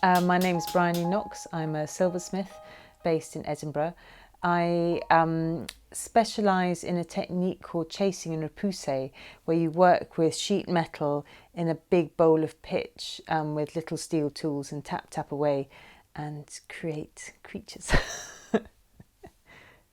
My name's Bryony Knox. I'm a silversmith based in Edinburgh. I specialise in a technique called chasing and repoussé, where you work with sheet metal in a big bowl of pitch with little steel tools and tap tap away and create creatures.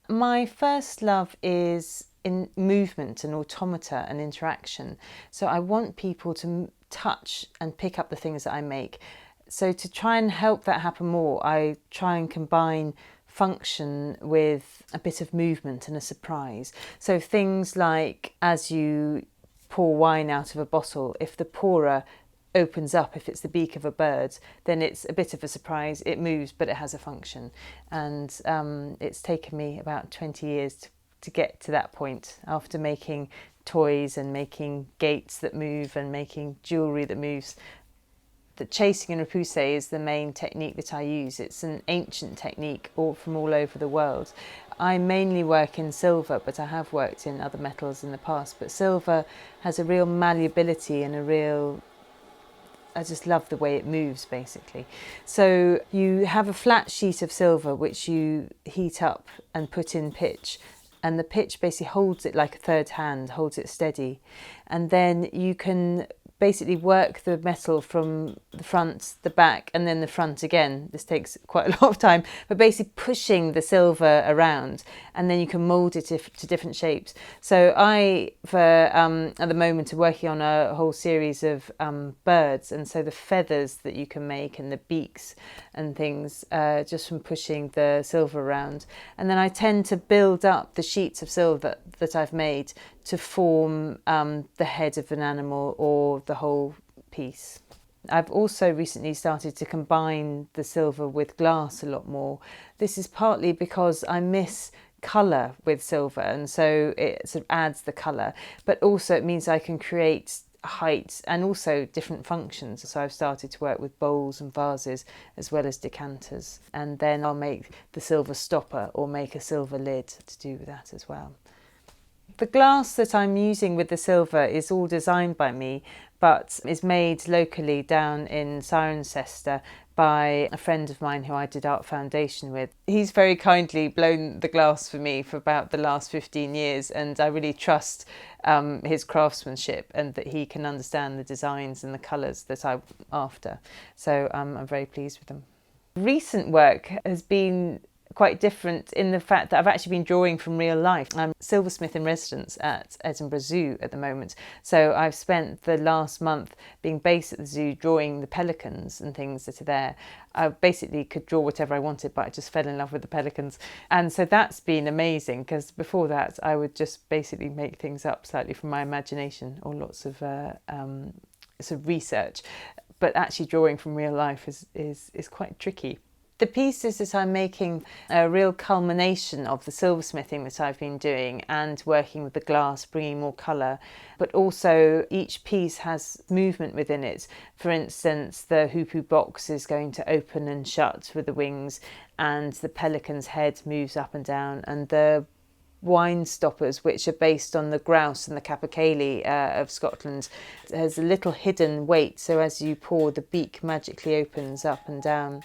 My first love is in movement and automata and interaction. So I want people to touch and pick up the things that I make. So to try and help that happen more, I try and combine function with a bit of movement and a surprise. So things like as you pour wine out of a bottle, if the pourer opens up, if it's the beak of a bird, then it's a bit of a surprise. It moves, but it has a function. And it's taken me about 20 years to get to that point, after making toys and making gates that move and making jewellery that moves. The chasing and repoussé is the main technique that I use. It's an ancient technique from all over the world. I mainly work in silver, but I have worked in other metals in the past. But silver has a real malleability and I just love the way it moves, basically. So you have a flat sheet of silver which you heat up and put in pitch, and the pitch basically holds it like a third hand, holds it steady. And then you can basically work the metal from the front, the back, and then the front again. This takes quite a lot of time, but basically pushing the silver around, and then you can mould it to different shapes. So I, at the moment, are working on a whole series of birds, and so the feathers that you can make and the beaks and things just from pushing the silver around. And then I tend to build up the sheets of silver that I've made to form the head of an animal or the whole piece. I've also recently started to combine the silver with glass a lot more. This is partly because I miss colour with silver, and so it sort of adds the colour, but also it means I can create height and also different functions. So I've started to work with bowls and vases as well as decanters, and then I'll make the silver stopper or make a silver lid to do with that as well. The glass that I'm using with the silver is all designed by me, but is made locally down in Cirencester by a friend of mine who I did Art Foundation with. He's very kindly blown the glass for me for about the last 15 years, and I really trust his craftsmanship and that he can understand the designs and the colours that I'm after. So I'm very pleased with them. Recent work has been quite different in the fact that I've actually been drawing from real life. I'm Silversmith in residence at Edinburgh Zoo at the moment, so I've spent the last month being based at the zoo drawing the pelicans and things that are there. I basically could draw whatever I wanted, but I just fell in love with the pelicans, and so that's been amazing, because before that I would just basically make things up slightly from my imagination or lots of sort of research, but actually drawing from real life is quite tricky. The pieces that I'm making are a real culmination of the silversmithing that I've been doing and working with the glass, bringing more colour, but also each piece has movement within it. For instance, the hoopoo box is going to open and shut with the wings, and the pelican's head moves up and down, and the wine stoppers, which are based on the grouse and the capercaillie of Scotland, has a little hidden weight, so as you pour, the beak magically opens up and down.